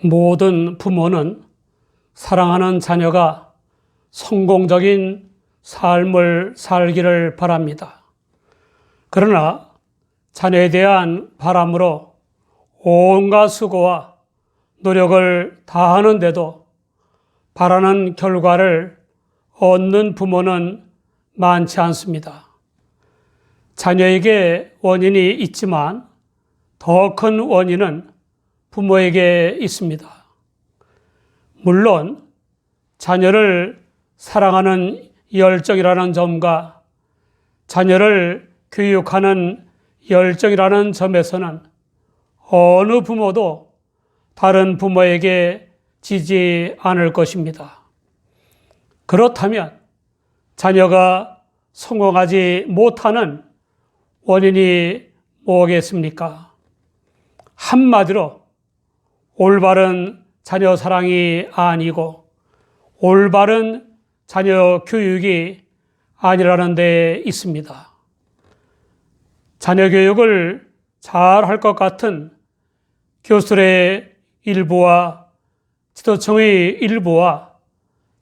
모든 부모는 사랑하는 자녀가 성공적인 삶을 살기를 바랍니다. 그러나 자녀에 대한 바람으로 온갖 수고와 노력을 다하는데도 바라는 결과를 얻는 부모는 많지 않습니다. 자녀에게 원인이 있지만 더 큰 원인은 부모에게 있습니다. 물론 자녀를 사랑하는 열정이라는 점과 자녀를 교육하는 열정이라는 점에서는 어느 부모도 다른 부모에게 지지 않을 것입니다. 그렇다면 자녀가 성공하지 못하는 원인이 뭐겠습니까? 한마디로 올바른 자녀 사랑이 아니고 올바른 자녀 교육이 아니라는 데 있습니다. 자녀 교육을 잘 할 것 같은 교수들의 일부와 지도청의 일부와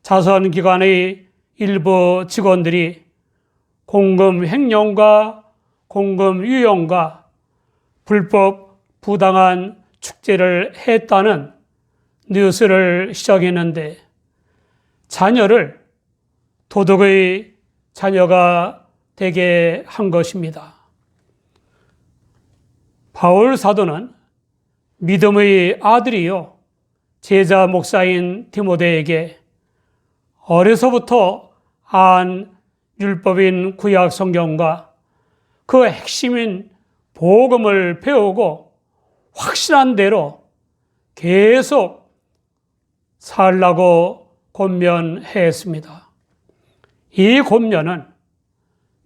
자선기관의 일부 직원들이 공금 횡령과 공금 유용과 불법 부당한 축제를 했다는 뉴스를 시작했는데 자녀를 도덕의 자녀가 되게 한 것입니다. 바울 사도는 믿음의 아들이요 제자 목사인 디모데에게 어려서부터 안 율법인 구약 성경과 그 핵심인 복음을 배우고 확실한 대로 계속 살라고 권면했습니다. 이 권면은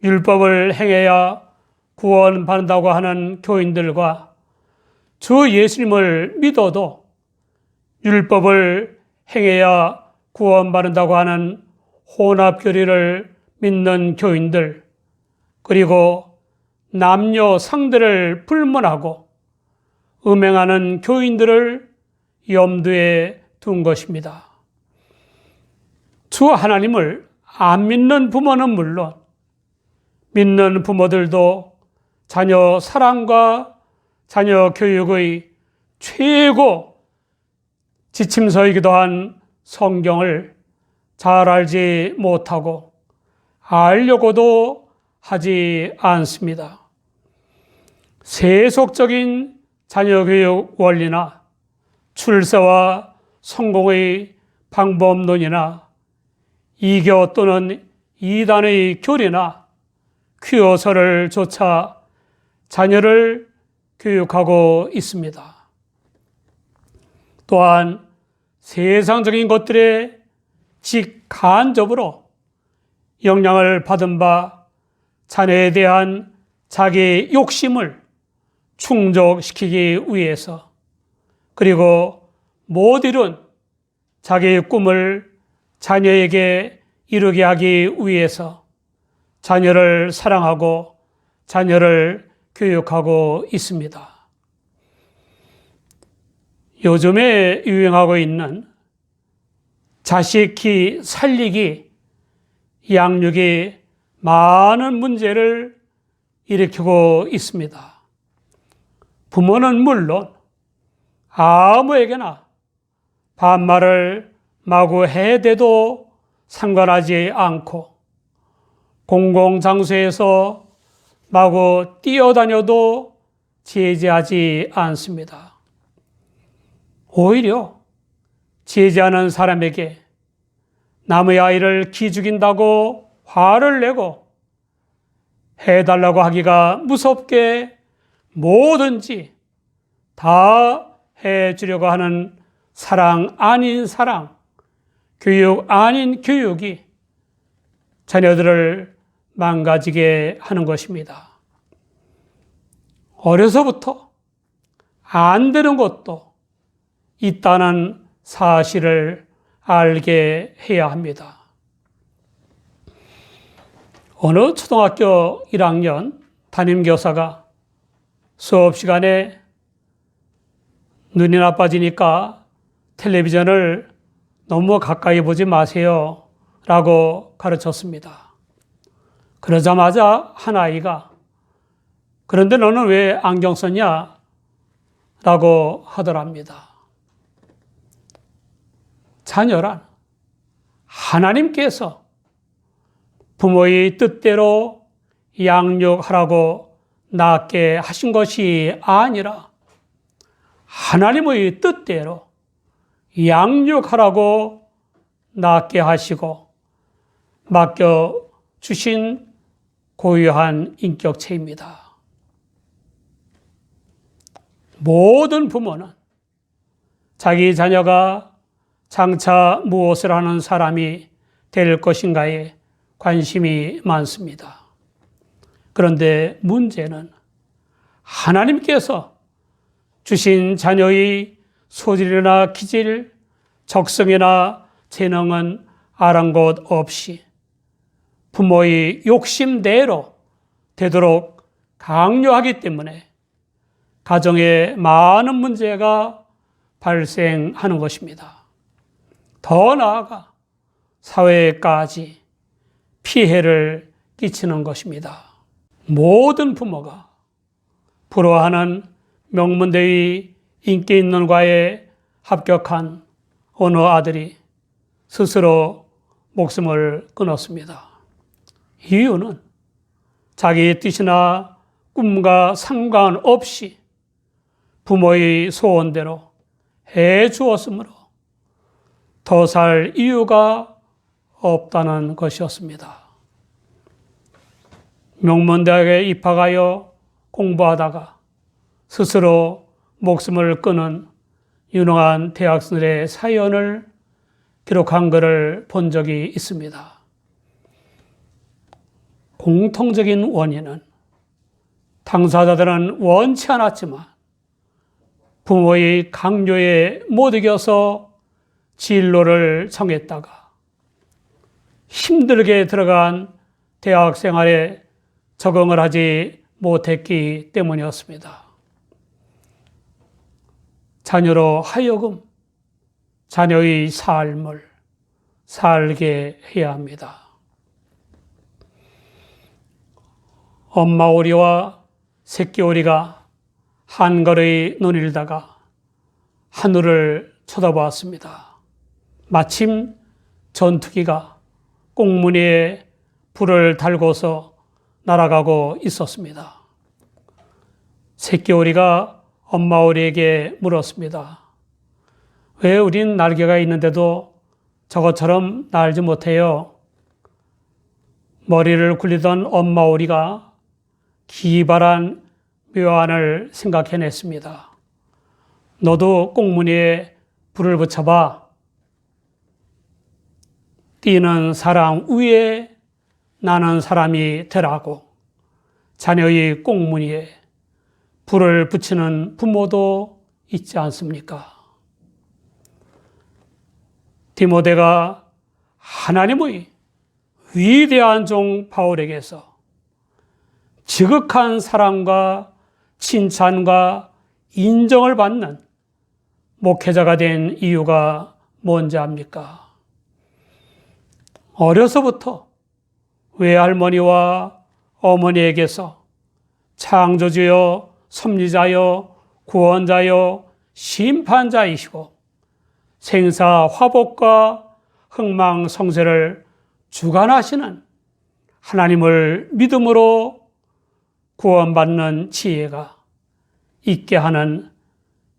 율법을 행해야 구원받는다고 하는 교인들과 주 예수님을 믿어도 율법을 행해야 구원받는다고 하는 혼합교리를 믿는 교인들, 그리고 남녀 상대를 불문하고 음행하는 교인들을 염두에 둔 것입니다. 주 하나님을 안 믿는 부모는 물론 믿는 부모들도 자녀 사랑과 자녀 교육의 최고 지침서이기도 한 성경을 잘 알지 못하고 알려고도 하지 않습니다. 세속적인 자녀교육 원리나 출세와 성공의 방법론이나 이교 또는 이단의 교리나 퀴어서를 조차 자녀를 교육하고 있습니다. 또한 세상적인 것들에 직간접으로 영향을 받은 바 자녀에 대한 자기 욕심을 충족시키기 위해서 그리고 못 이룬 자기의 꿈을 자녀에게 이루게 하기 위해서 자녀를 사랑하고 자녀를 교육하고 있습니다. 요즘에 유행하고 있는 자식 키 살리기, 양육이 많은 문제를 일으키고 있습니다. 부모는 물론 아무에게나 반말을 마구 해대도 상관하지 않고 공공장소에서 마구 뛰어다녀도 제지하지 않습니다. 오히려 제지하는 사람에게 남의 아이를 기죽인다고 화를 내고 해달라고 하기가 무섭게 뭐든지 다 해주려고 하는 사랑 아닌 사랑, 교육 아닌 교육이 자녀들을 망가지게 하는 것입니다. 어려서부터 안 되는 것도 있다는 사실을 알게 해야 합니다. 어느 초등학교 1학년 담임교사가 수업 시간에 눈이 나빠지니까 텔레비전을 너무 가까이 보지 마세요 라고 가르쳤습니다. 그러자마자 한 아이가 그런데 너는 왜 안경 썼냐? 라고 하더랍니다. 자녀란 하나님께서 부모의 뜻대로 양육하라고 낳게 하신 것이 아니라 하나님의 뜻대로 양육하라고 낳게 하시고 맡겨주신 고유한 인격체입니다. 모든 부모는 자기 자녀가 장차 무엇을 하는 사람이 될 것인가에 관심이 많습니다. 그런데 문제는 하나님께서 주신 자녀의 소질이나 기질, 적성이나 재능은 아랑곳 없이 부모의 욕심대로 되도록 강요하기 때문에 가정에 많은 문제가 발생하는 것입니다. 더 나아가 사회까지 피해를 끼치는 것입니다. 모든 부모가 부러워하는 명문대의 인기 있는 과에 합격한 어느 아들이 스스로 목숨을 끊었습니다. 이유는 자기의 뜻이나 꿈과 상관없이 부모의 소원대로 해 주었으므로 더 살 이유가 없다는 것이었습니다. 명문대학에 입학하여 공부하다가 스스로 목숨을 끊은 유능한 대학생들의 사연을 기록한 글을 본 적이 있습니다. 공통적인 원인은 당사자들은 원치 않았지만 부모의 강요에 못 이겨서 진로를 정했다가 힘들게 들어간 대학 생활에 적응을 하지 못했기 때문이었습니다. 자녀로 하여금 자녀의 삶을 살게 해야 합니다. 엄마 오리와 새끼 오리가 한걸의 논일다가 하늘을 쳐다보았습니다. 마침 전투기가 꽁무니에 불을 달고서 날아가고 있었습니다. 새끼 오리가 엄마 오리에게 물었습니다. 왜 우린 날개가 있는데도 저것처럼 날지 못해요? 머리를 굴리던 엄마 오리가 기발한 묘안을 생각해냈습니다. 너도 꽁무니에 불을 붙여봐. 뛰는 사람 위에 나는 사람이 되라고. 자녀의 꽁무니에 불을 붙이는 부모도 있지 않습니까? 디모데가 하나님의 위대한 종 바울에게서 지극한 사랑과 칭찬과 인정을 받는 목회자가 된 이유가 뭔지 압니까? 어려서부터 외할머니와 어머니에게서 창조주여, 섭리자여, 구원자여, 심판자이시고 생사 화복과 흥망성쇠를 주관하시는 하나님을 믿음으로 구원받는 지혜가 있게 하는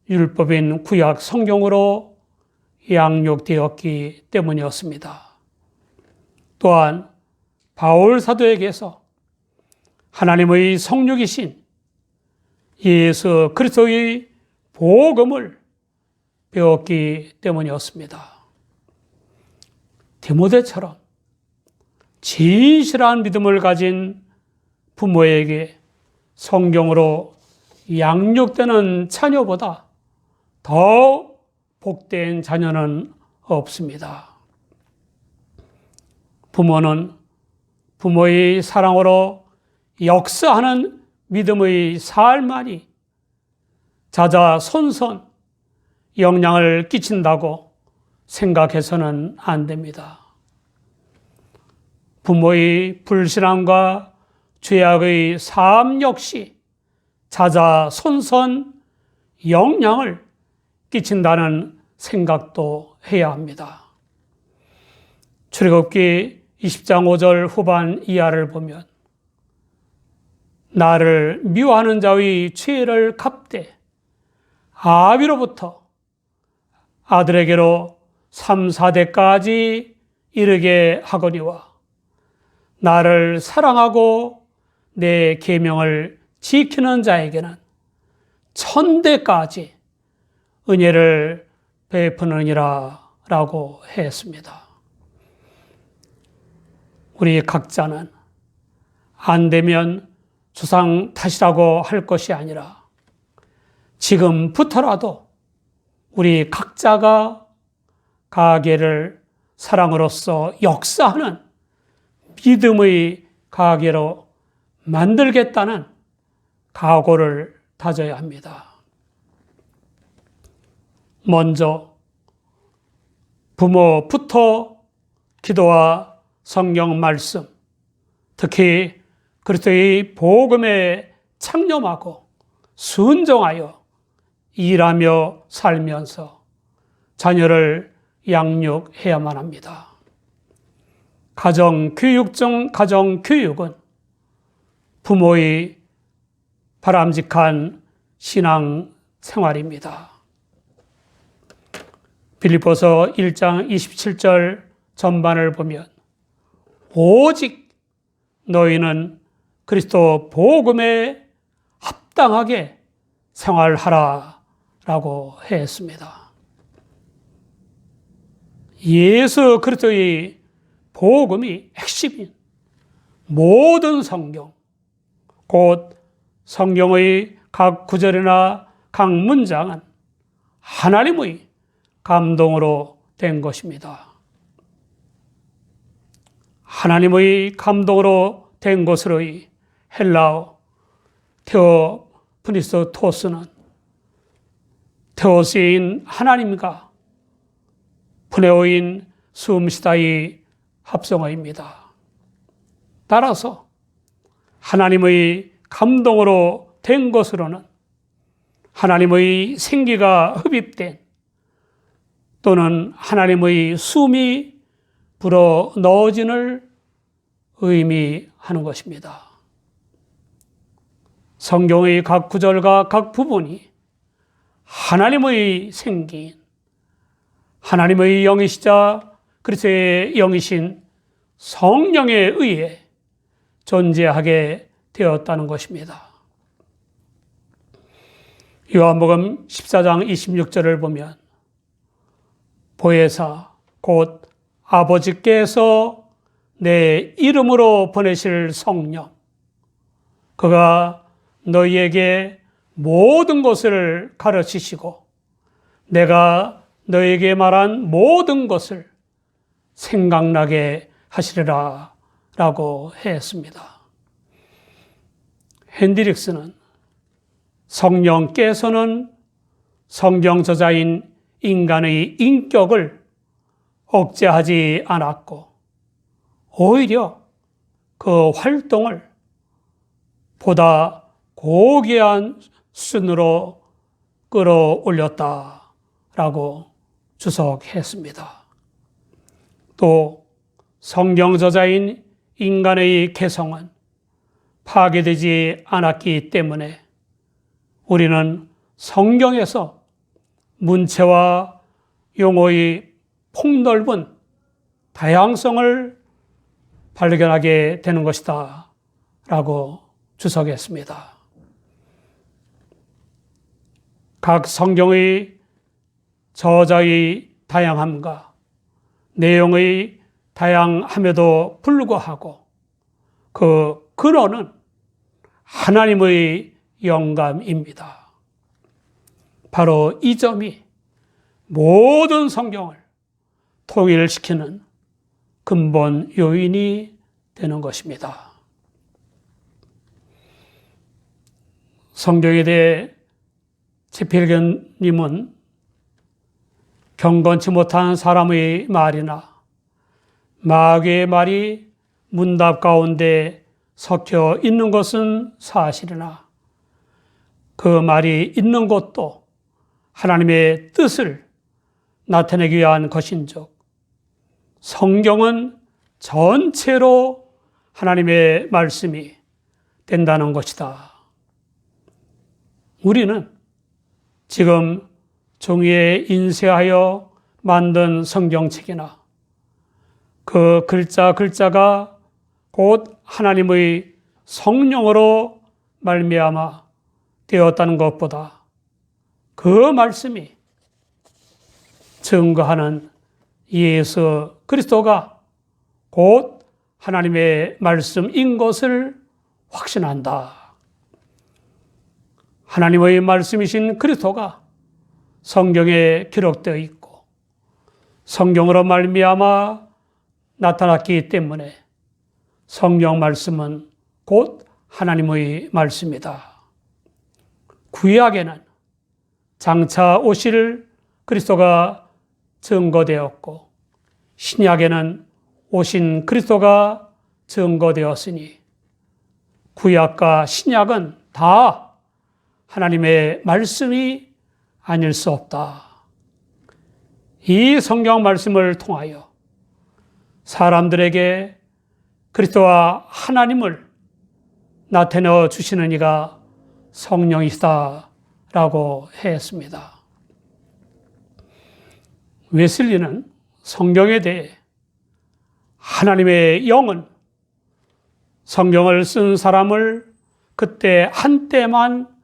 율법인 구약 성경으로 양육되었기 때문이었습니다. 또한 바울 사도에게서 하나님의 성육이신 예수 그리스도의 복음을 배웠기 때문이었습니다. 디모데처럼 진실한 믿음을 가진 부모에게 성경으로 양육되는 자녀보다 더 복된 자녀는 없습니다. 부모는 부모의 사랑으로 역사하는 믿음의 삶만이 자자손손 영향을 끼친다고 생각해서는 안 됩니다. 부모의 불신앙과 죄악의 삶 역시 자자손손 영향을 끼친다는 생각도 해야 합니다. 출애굽기 20장 5절 후반 이하를 보면 나를 미워하는 자의 죄를 갚되 아비로부터 아들에게로 3, 4대까지 이르게 하거니와 나를 사랑하고 내 계명을 지키는 자에게는 1000대까지 은혜를 베푸느니라 라고 했습니다. 우리 각자는 안 되면 조상 탓이라고 할 것이 아니라 지금부터라도 우리 각자가 가계를 사랑으로서 역사하는 믿음의 가계로 만들겠다는 각오를 다져야 합니다. 먼저 부모부터 기도와 성경 말씀, 특히 그리스도의 복음에 창념하고 순종하여 일하며 살면서 자녀를 양육해야만 합니다. 가정교육 중 가정교육은 부모의 바람직한 신앙 생활입니다. 빌립보서 1장 27절 전반을 보면 오직 너희는 그리스도 복음에 합당하게 생활하라 라고 했습니다. 예수 그리스도의 복음이 핵심인 모든 성경, 곧 성경의 각 구절이나 각 문장은 하나님의 감동으로 된 것입니다. 하나님의 감동으로 된 것으로의 헬라어 테오프니스토스는 테오스인 하나님과 프네오인 숨쉬다의 합성어입니다. 따라서 하나님의 감동으로 된 것으로는 하나님의 생기가 흡입된 또는 하나님의 숨이 불어 넣어진을 의미하는 것입니다. 성경의 각 구절과 각 부분이 하나님의 생기인 하나님의 영이시자 그리스도의 영이신 성령에 의해 존재하게 되었다는 것입니다. 요한복음 14장 26절을 보면 보혜사 곧 아버지께서 내 이름으로 보내실 성령 그가 너희에게 모든 것을 가르치시고 내가 너희에게 말한 모든 것을 생각나게 하시리라 라고 했습니다. 핸드릭스는 성령께서는 성경 저자인 인간의 인격을 억제하지 않았고 오히려 그 활동을 보다 고귀한 수준으로 끌어올렸다라고 주석했습니다. 또 성경 저자인 인간의 개성은 파괴되지 않았기 때문에 우리는 성경에서 문체와 용어의 폭넓은 다양성을 발견하게 되는 것이다 라고 주석했습니다. 각 성경의 저자의 다양함과 내용의 다양함에도 불구하고 그 근원은 하나님의 영감입니다. 바로 이 점이 모든 성경을 통일시키는 근본 요인이 되는 것입니다. 성경에 대해 최필견님은 경건치 못한 사람의 말이나 마귀의 말이 문답 가운데 섞여 있는 것은 사실이나 그 말이 있는 것도 하나님의 뜻을 나타내기 위한 것인즉 성경은 전체로 하나님의 말씀이 된다는 것이다. 우리는 지금 종이에 인쇄하여 만든 성경책이나 그 글자가 곧 하나님의 성령으로 말미암아 되었다는 것보다 그 말씀이 증거하는 예수 그리스도가 곧 하나님의 말씀인 것을 확신한다. 하나님의 말씀이신 그리스도가 성경에 기록되어 있고 성경으로 말미암아 나타났기 때문에 성경 말씀은 곧 하나님의 말씀이다. 구약에는 장차 오실 그리스도가 증거되었고 신약에는 오신 그리스도가 증거되었으니 구약과 신약은 다 하나님의 말씀이 아닐 수 없다. 이 성경 말씀을 통하여 사람들에게 그리스도와 하나님을 나타내 주시는 이가 성령이시다라고 했습니다. 웨슬리는 성경에 대해 하나님의 영은 성경을 쓴 사람을 그때 한때만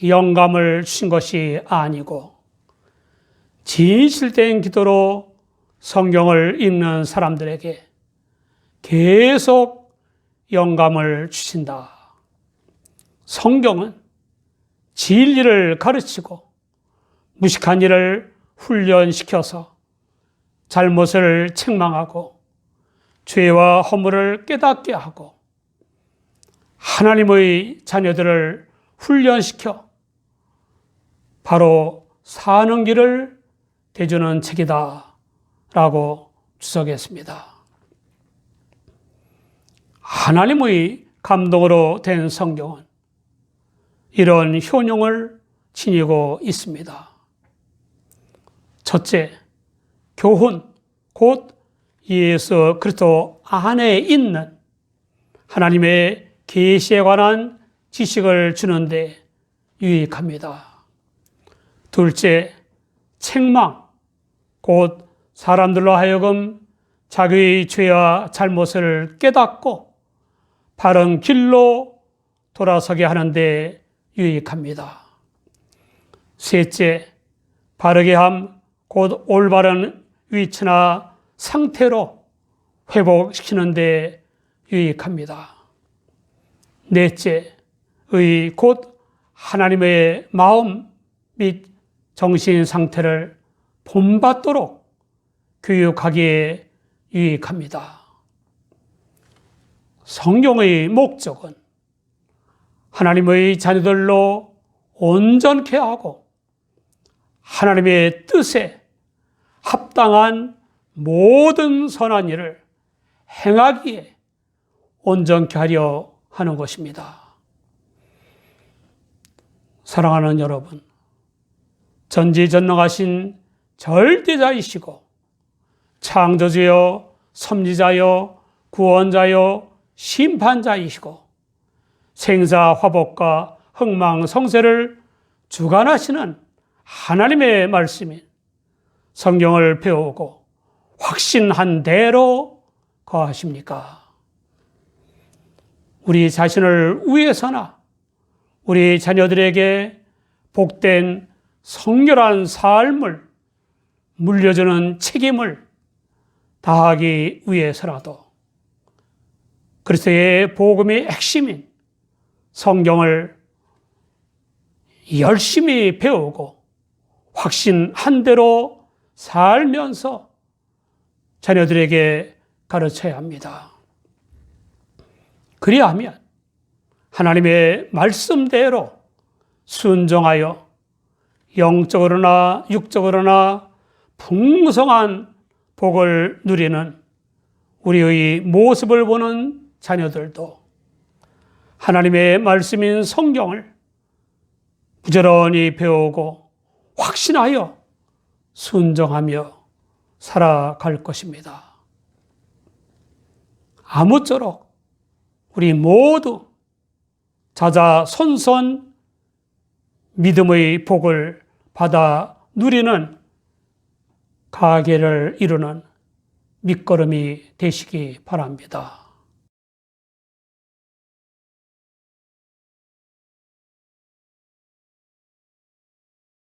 영감을 주신 것이 아니고 진실된 기도로 성경을 읽는 사람들에게 계속 영감을 주신다. 성경은 진리를 가르치고 무식한 일을 훈련시켜서 잘못을 책망하고 죄와 허물을 깨닫게 하고 하나님의 자녀들을 훈련시켜 바로 사는 길을 대주는 책이다 라고 주석했습니다. 하나님의 감동으로 된 성경은 이런 효능을 지니고 있습니다. 첫째, 교훈, 곧 예수 그리스도 안에 있는 하나님의 계시에 관한 지식을 주는데 유익합니다. 둘째, 책망, 곧 사람들로 하여금 자기의 죄와 잘못을 깨닫고 바른 길로 돌아서게 하는데 유익합니다. 셋째, 바르게 함, 곧 올바른 위치나 상태로 회복시키는 데 유익합니다. 넷째, 곧 하나님의 마음 및 정신 상태를 본받도록 교육하기에 유익합니다. 성경의 목적은 하나님의 자녀들로 온전케 하고 하나님의 뜻에 합당한 모든 선한 일을 행하기에 온전케 하려 하는 것입니다. 사랑하는 여러분, 전지전능하신 절대자이시고 창조주여 섭리자여 구원자여 심판자이시고 생사화복과 흥망성쇠를 주관하시는 하나님의 말씀인 성경을 배우고 확신한 대로 거하십니까? 우리 자신을 위해서나 우리 자녀들에게 복된 성결한 삶을 물려주는 책임을 다하기 위해서라도 그리스도의 복음의 핵심인 성경을 열심히 배우고 확신한 대로 살면서 자녀들에게 가르쳐야 합니다. 그리하면 하나님의 말씀대로 순종하여 영적으로나 육적으로나 풍성한 복을 누리는 우리의 모습을 보는 자녀들도 하나님의 말씀인 성경을 부지런히 배우고 확신하여 순종하며 살아갈 것입니다. 아무쪼록 우리 모두 자자손손 믿음의 복을 받아 누리는 가계를 이루는 밑거름이 되시기 바랍니다.